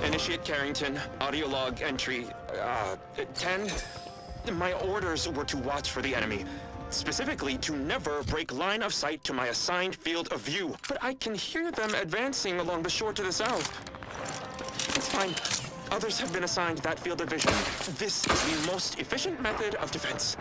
Initiate Carrington, audio log entry, 10. My orders were to watch for the enemy. Specifically, to never break line of sight to my assigned field of view. But I can hear them advancing along the shore to the south. It's fine. Others have been assigned that field of vision. This is the most efficient method of defense.